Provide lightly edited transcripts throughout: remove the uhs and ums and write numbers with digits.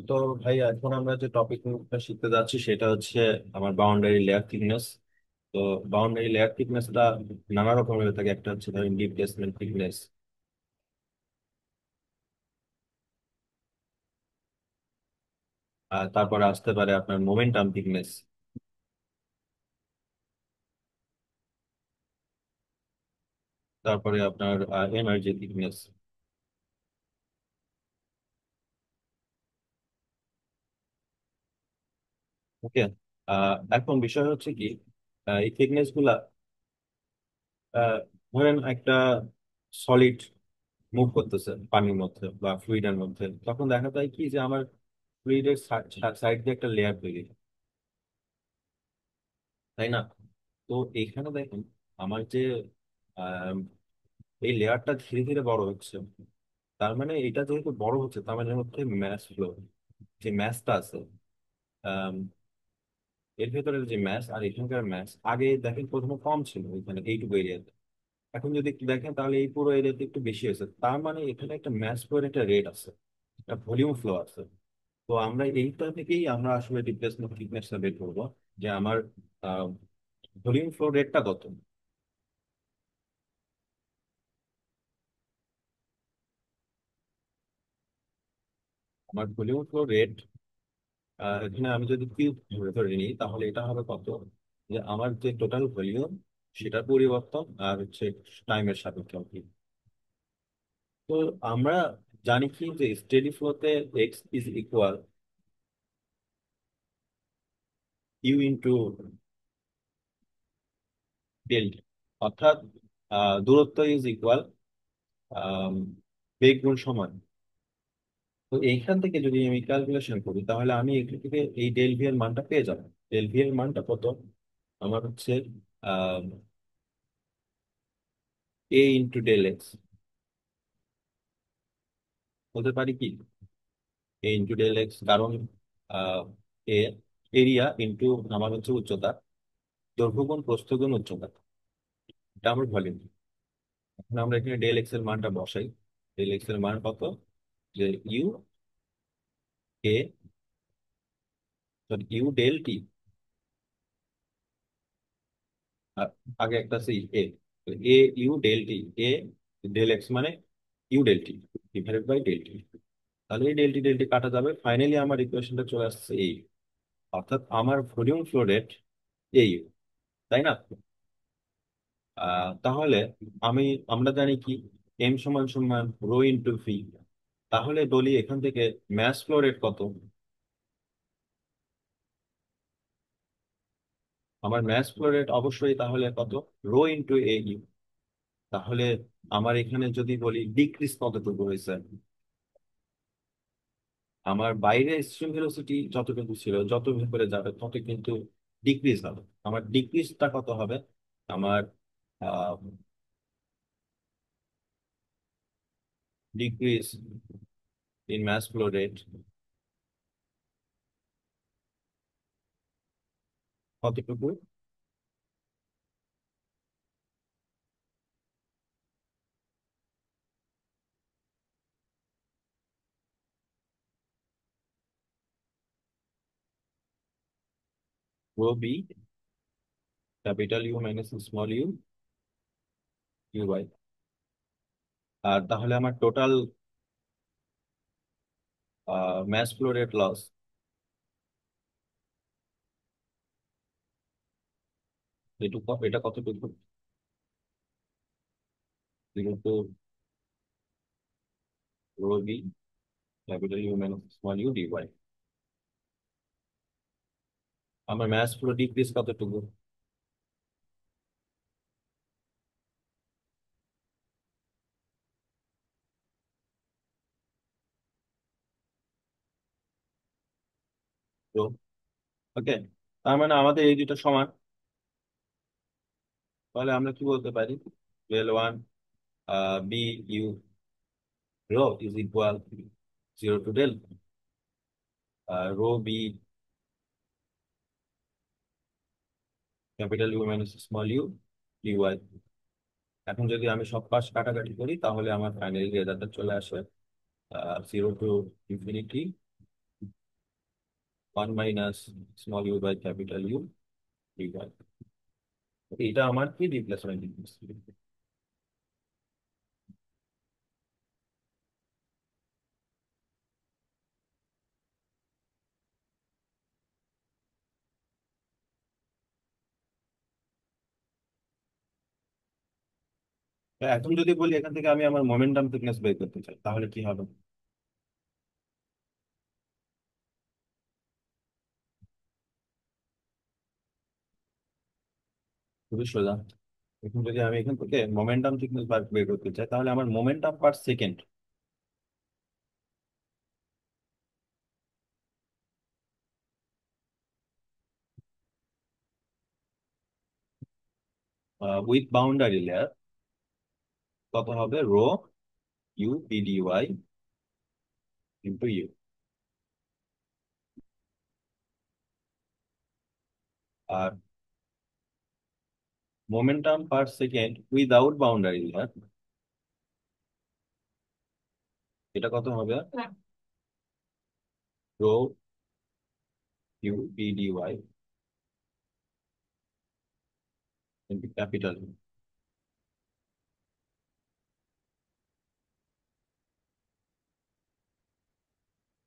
তো ভাই এখন আমরা যে টপিকটা শিখতে যাচ্ছি সেটা হচ্ছে আমার বাউন্ডারি লেয়ার থিকনেস। তো বাউন্ডারি লেয়ার থিকনেসটা নানা রকমের হয়ে থাকে। একটা হচ্ছে ধরেন ডিপ প্লেসমেন্ট থিকনেস, আর তারপরে আসতে পারে আপনার মোমেন্টাম থিকনেস, তারপরে আপনার এনার্জি থিকনেস। ওকে। এখন বিষয় হচ্ছে কি, এই থিকনেস গুলা আহ, ধরেন একটা সলিড মুভ করতেছে পানির মধ্যে বা ফ্লুইডের মধ্যে, তখন দেখা যায় কি যে আমার ফ্লুইডের সাইড দিয়ে একটা লেয়ার তৈরি হয়, তাই না? তো এইখানে দেখেন আমার যে আম, এই লেয়ারটা ধীরে ধীরে বড় হচ্ছে। তার মানে এটা যেহেতু বড় হচ্ছে, তার মানে এর মধ্যে ম্যাস ফ্লো, যে ম্যাসটা আছে, আম, এর ভেতরে যে ম্যাস আর এখানকার ম্যাস আগে দেখেন প্রথমে কম ছিল এখানে এইটুকু এরিয়াতে। এখন যদি একটু দেখেন তাহলে এই পুরো এরিয়াতে একটু বেশি হয়েছে, তার মানে এখানে একটা ম্যাস ফ্লোর একটা রেট আছে, একটা ভলিউম ফ্লো আছে। তো আমরা এইটা থেকেই আমরা আসলে রিপ্লেসমেন্ট থিকনেসটা বের করবো, যে আমার ভলিউম ফ্লো রেটটা কত। আমার ভলিউম ফ্লো রেট, এখানে আমি যদি কিউব ধরে ধরে নিই তাহলে এটা হবে কত, যে আমার যে টোটাল ভলিউম সেটার পরিবর্তন আর হচ্ছে টাইমের সাপেক্ষে আর কি। তো আমরা জানি কি যে স্টেডি ফ্লোতে x is equal u into delta, অর্থাৎ দূরত্ব ইজ ইকুয়াল বেগ গুণ সময়। তো এইখান থেকে যদি আমি ক্যালকুলেশন করি তাহলে আমি এখান থেকে এই ডেল ভি এর মানটা পেয়ে যাবো। ডেল ভি এর মানটা কত, আমার হচ্ছে এ ইন্টু ডেল এক্স হতে পারি কি, এ ইন্টু ডেল এক্স, কারণ আহ, এ এরিয়া ইন্টু আমার হচ্ছে উচ্চতা, দৈর্ঘ্য গুণ প্রস্থ গুণ উচ্চতা, এটা আমার ভলিউম। এখন আমরা এখানে ডেল এক্স এর মানটা বসাই। ডেল এক্স এর মান কত, যে u a, sorry u del t, আগে একটা আছে a, a u del t, a del x মানে u del t divided by del t. তাহলে এই ডেল টি কাটা যাবে, ফাইনালি আমার ইকুয়েশনটা চলে আসছে এই, অর্থাৎ আমার ভলিউম ফ্লো রেট এই, তাই না? তাহলে আমি আমরা জানি কি এম সমান সমান রো ইন্টু ভি। তাহলে বলি এখান থেকে ম্যাস ফ্লো রেট কত, আমার ম্যাস ফ্লো রেট অবশ্যই তাহলে কত, রো ইন্টু এ ইউ। তাহলে আমার এখানে যদি বলি ডিক্রিজ কতটুকু হয়েছে, আমার বাইরে স্ট্রিম ভেলোসিটি যতটুকু ছিল যত ভেতরে যাবে তত কিন্তু ডিক্রিজ হবে। আমার ডিক্রিজটা কত হবে, আমার decrease in mass flow rate কতটুকু, rho b capital u minus small u u by. আর তাহলে আমার total mass flow rate loss, এটুকু এটা কতটুকু, zero to rho b capital u minus small u d by. আমার ম্যাস ফ্লো ডিক্রিজ কতটুকু, তো ওকে। তার মানে আমাদের এই দুটো সমান, তাহলে আমরা কি বলতে পারি, del one b u rho is equal zero to del rho b capital u minus small u d y. এখন যদি আমি সব পাশ কাটাকাটি করি তাহলে আমার ফাইনাল রেজাল্টটা চলে আসে zero to infinity one minus small u by capital u d by. এটা আমার কি রিপ্লেসমেন্ট ইকুয়েশন। এখন যদি বলি এখান থেকে আমি আমার মোমেন্টাম থিকনেস বের করতে চাই, তাহলে কি হবে? খুবই সোজা। এখন যদি আমি এখান থেকে মোমেন্টাম থিকনেস বের করতে চাই, তাহলে আমার momentum per second with boundary layer কত হবে? Rho u p d y into u. আর momentum per second without boundary layer, এটা কত হবে? Rho u p d y into capital.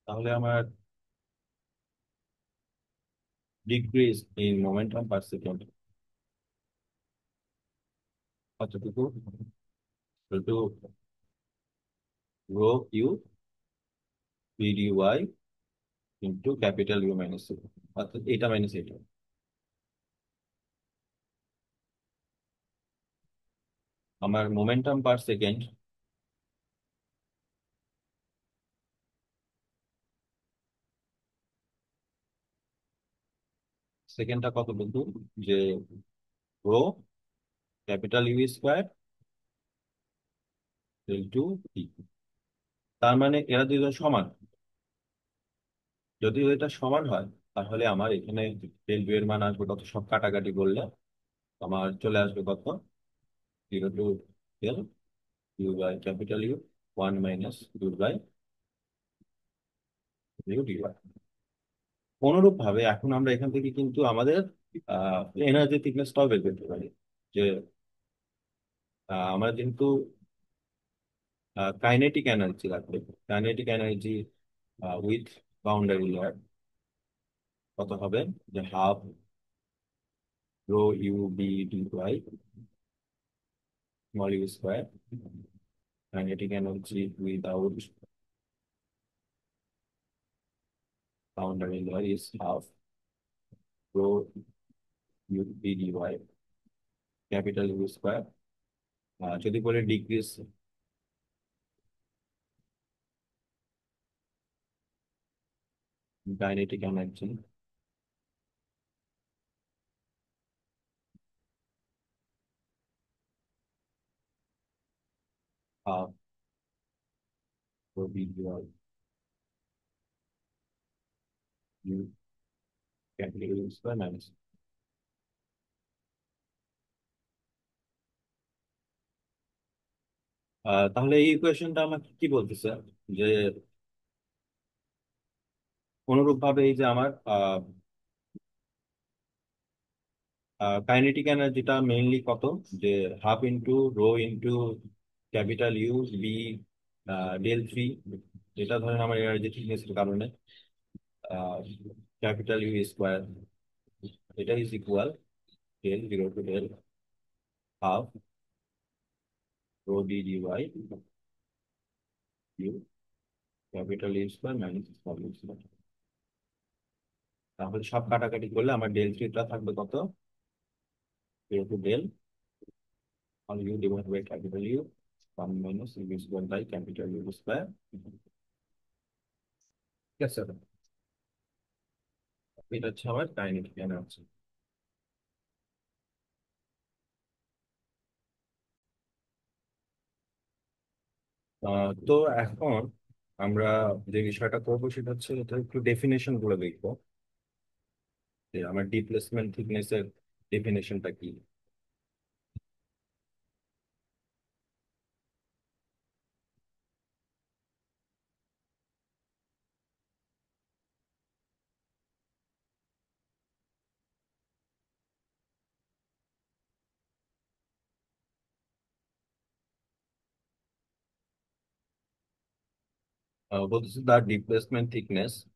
তাহলে আমার decrease in momentum per second কতটুকু? Two rho u p d y into capital u minus u, অর্থাৎ এটা minus এটা। আমার মোমেন্টাম পার সেকেন্ড সেকেন্ডটা কত বলতো? যে rho capital u square into e. তার মানে এরা দুজন সমান। যদি এটা সমান হয়, তাহলে আমার এখানে ডেল বি এর মান আসবে কত? সব কাটাকাটি করলে আমার চলে আসবে কত? Zero to del u by capital u, one minus u by u d y. অনুরূপ ভাবে এখন আমরা এখান থেকে কিন্তু আমাদের এনার্জি থিকনেসটাও বের করতে পারি। যে আমরা যেহেতু কাইনেটিক এনার্জি লাগবে, kinetic energy with boundary layer কত হবে? যে half rho u b d y small u square, kinetic energy without boundary layer is half rho u p dy capital u square. যদি বলে decrease kinetic energy half rho b dy u capital u square minus. তাহলে এই ইকুয়েশনটা আমাকে কি বলতেছে? যে অনুরূপ ভাবে এই যে আমার কাইনেটিক এনার্জিটা মেইনলি কত? যে half into rho into capital u b del three, এটা ধরেন আমার এনার্জি থিকনেসের কারণে ক্যাপিটাল ইউ স্কোয়ার, এটা is equal del zero to del half rho d d y u capital u square minus small u square. তাহলে সব কাটাকাটি করলে আমার ডেল থ্রিটা থাকবে কত? Zero to del on u divide by capital u, one minus u square by capital u square. ঠিক আছে, এটা হচ্ছে আমার কাইনেটিক এনার্জি। তো এখন আমরা যে বিষয়টা করবো সেটা হচ্ছে এটা একটু ডেফিনেশন গুলো দেখবো, যে আমার ডিপ্লেসমেন্ট থিকনেস এর ডেফিনেশনটা কি। What is the displacement thickness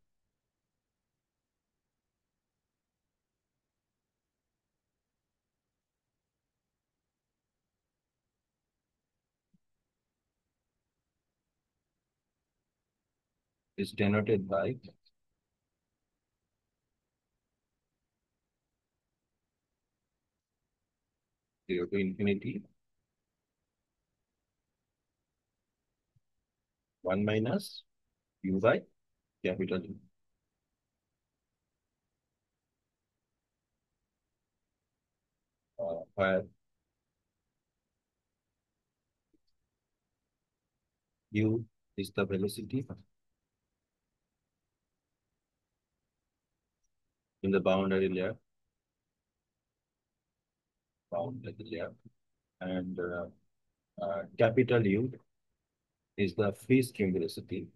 is denoted by 0 to infinity 1 minus u by capital U, where u is the velocity in the boundary layer, and capital U is the free stream velocity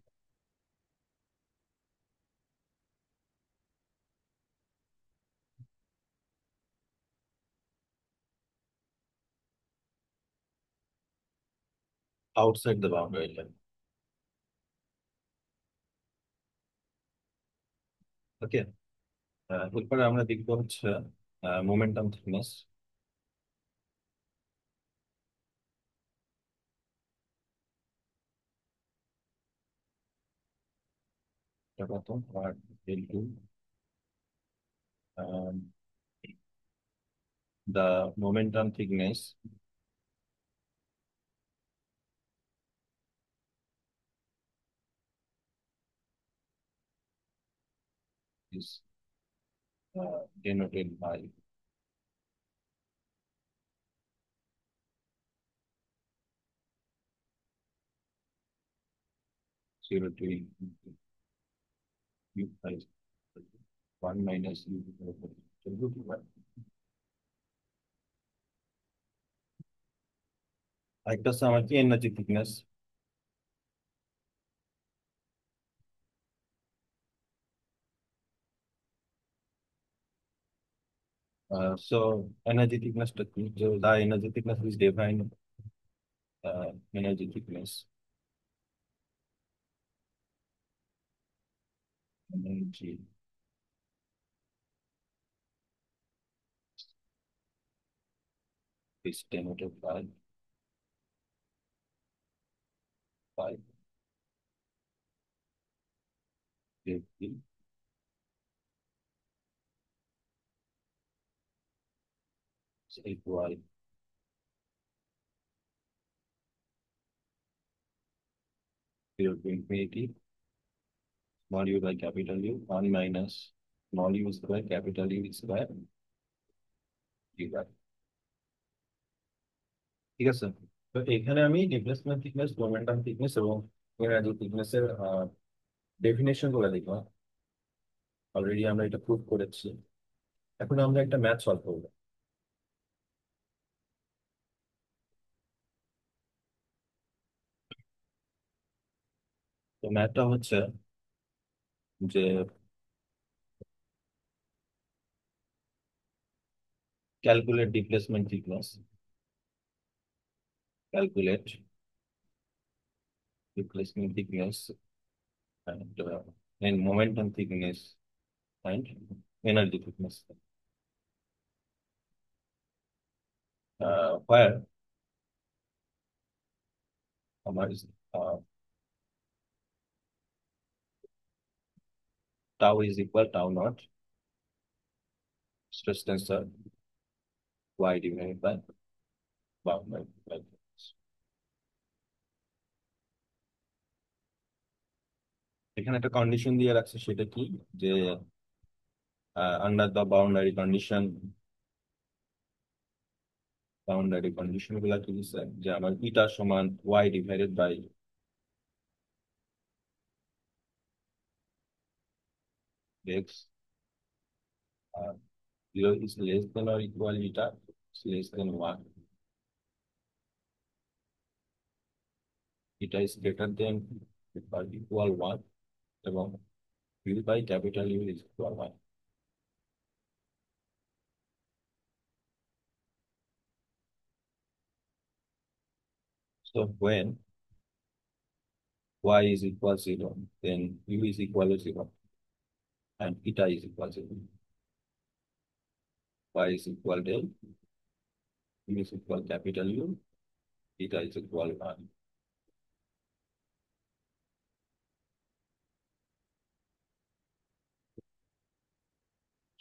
outside the boundary layer. ওকে, এরপরে আমরা দেখবো হচ্ছে momentum thickness. এটা কত আর L2, the momentum thickness is denoted by 0 to u by 1 minus u to the আরেকটা হচ্ছে আমার কি energy thickness. So energy thickness, so the energy thickness is defined energy thickness. Energy is denoted by F is equal 0 to infinity small u by capital U 1 minus small u square capital U square u by। ঠিক আছে, তো এখানে আমি displacement thickness, momentum thickness এবং energy থিকনেসের definition গুলো দেখলাম। Already আমরা এটা প্রুভ করেছি। এখন আমরা একটা ম্যাথ সলভ করবো। তো ম্যাথটা হচ্ছে যে calculate displacement thickness, calculate displacement thickness and momentum thickness and energy thickness, where আমার uh, tau is equal tau naught stress tensor y divided by boundary by এখানে একটা কন্ডিশন দিয়ে রাখছে, সেটা কি যে আন্ডার দ্য বাউন্ডারি কন্ডিশন গুলা কি দিচ্ছে যে আমার ইটা সমান y divided by x, 0 is less than or equal eta is less than 1, eta is greater than or equal 1 এবং u by capital U is equal 1. So when y is equal 0, then u is equal to 0, and eta is equal to 0. Y is equal del, u is equal capital U, eta is equal R.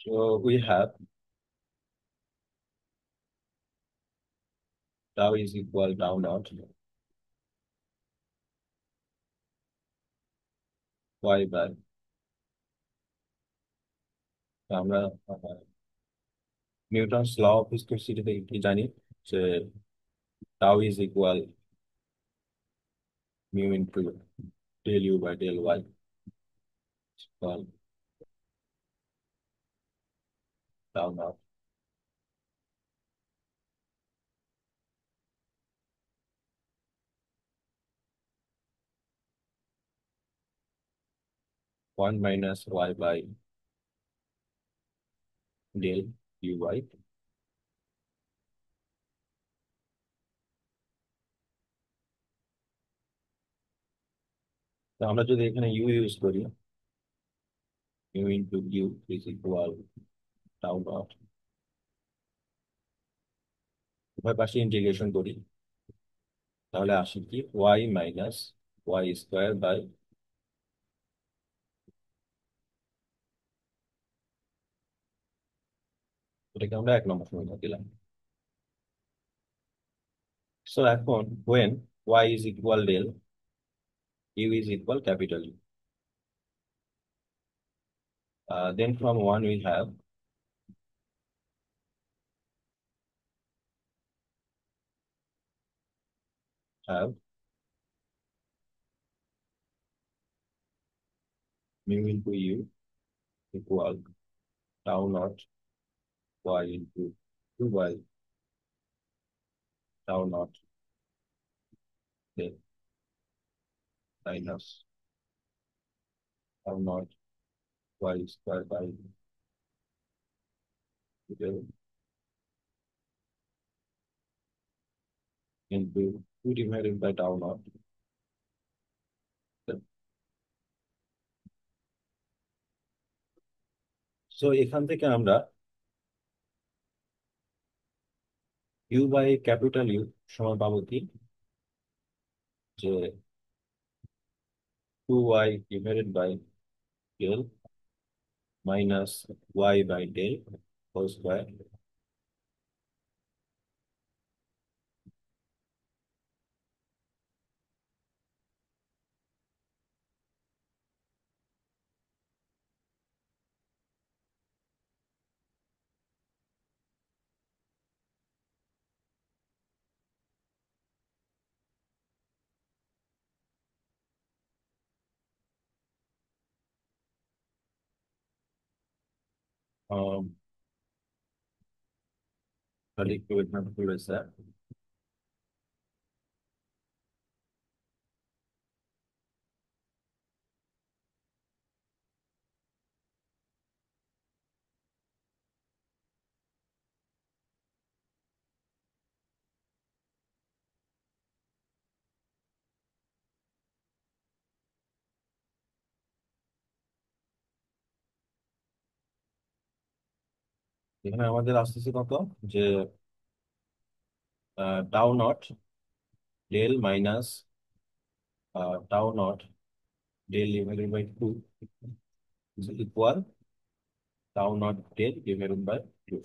So we have tau is equal tau naught y by আমরা Newton's law of viscosity থেকে কি জানি যে tau is equal mu into del u by del y equal tau naught. 1 minus y by del uy. তো আমরা যদি এখানে u use করি, mu into u is equal tau naught, উভয় পাশে ইন্টিগ্রেশন করি, তাহলে আসে কি y minus y square by, এটাকে আমরা 1 নম্বর সমীকরণ দিলাম। সো এখন when y is equal del, u is equal capital U. Then from 1 we have mu into u equal tau naught y into 2y tau naught del minus tau naught y square by del into 2 divided by tau naught. So এখান থেকে আমরা u by capital U সমান পাবো কি, যে 2y divided by del minus y by del whole square. Um, তাহলে একটু এখানে রয়েছে এখানে আমাদের আসতেছে কত, যে tau naught del minus tau naught del divided by 2 is equal tau naught del divided by 2।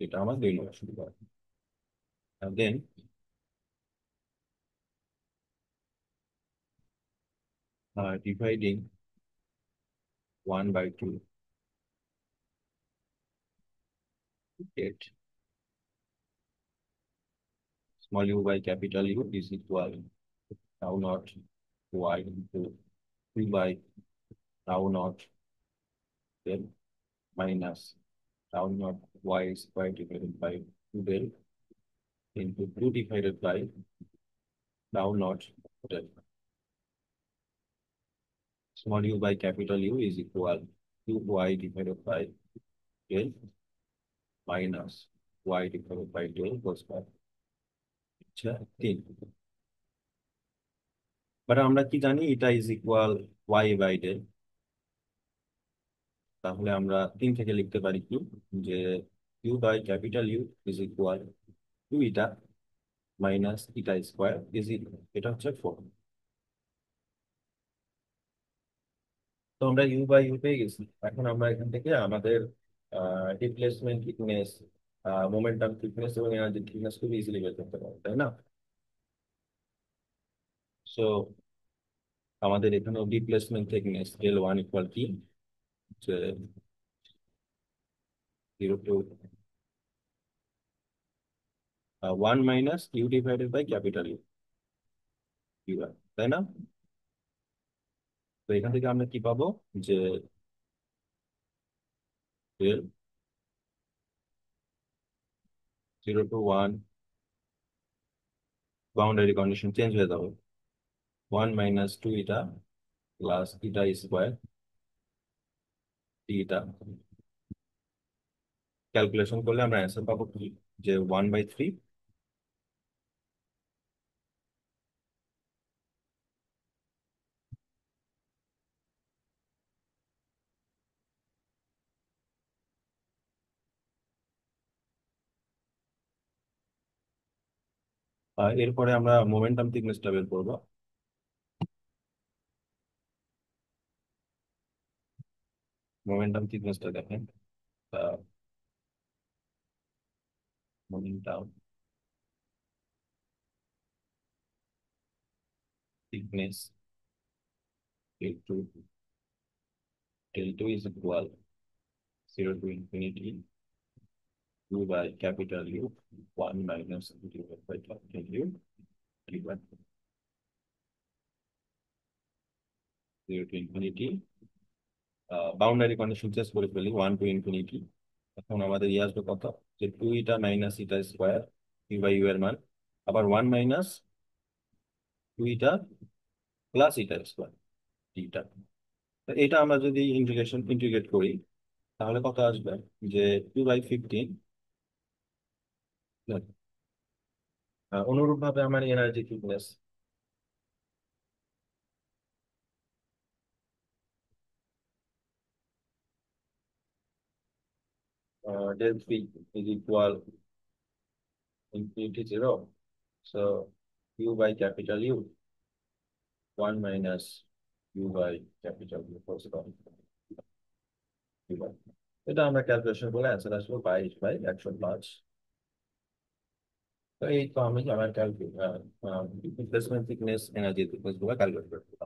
এটা আমার 2 নম্বর সমীকরণ। Then dividing 1 by 2 get small u by capital U is equal tau naught y into 3 by tau naught del minus tau naught y square divided by 2 del into 2 divided by tau naught del. Small u by capital U is equal to y divided by del minus y divided by del whole square. আচ্ছা 3। But আমরা কি জানি এটা is equal y by del. তাহলে আমরা 3 থেকে লিখতে পারি কি, যে u by capital u is equal to eta minus eta square is equal, এটা হচ্ছে 4। তো আমরা ইউ বাই ইউ পেয়ে গেছি। এখন আমরা এখান থেকে আমাদের ডিসপ্লেসমেন্ট থিকনেস, মোমেন্টাম থিকনেস এবং এনার্জি থিকনেস খুব ইজিলি বের করতে পারবো, তাই না? সো আমাদের এখানে displacement thickness L one equal কি, যে 0 to 1 minus u divided by capital u, u r, তাই না? তো এখান থেকে আমরা কি পাবো, যে L 0 to 1, boundary condition change হয়ে যাবে, 1 minus 2 eta plus eta square eta. Calculation করলে আমরা অ্যান্সার পাবো কি, যে 1/3। এরপরে আমরা মোমেন্টাম থিকনেসটা বের করবো। মোমেন্টাম থিকনেসটা দেখেন, momentum thickness L2 is equal 0 to infinity U by capital U, 1 minus divided by capital U, given 0 to infinity। Boundary condition change করে ফেলি, 1 to infinity। এখন আমাদের আসবে কত, যে 2 eta minus eta square u by u এর মান, আবার 1 minus 2 eta plus eta square eta. তো এটা আমরা যদি ইন্টিগ্রেট করি, তাহলে কত আসবে, যে 2/15। অনুরূপ ভাবে আমার energy thickness del 3 is equal infinity 0, so u by capital U, 1 minus u by capital U whole square, U by। এটা আমরা ক্যালকুলেশন করলে অ্যান্সার আসবে 22/105। তো এই তো আমি আমার রিপ্লেসমেন্ট থিকনেস, এনার্জি থিকনেস গুলো ক্যালকুলেট করবো।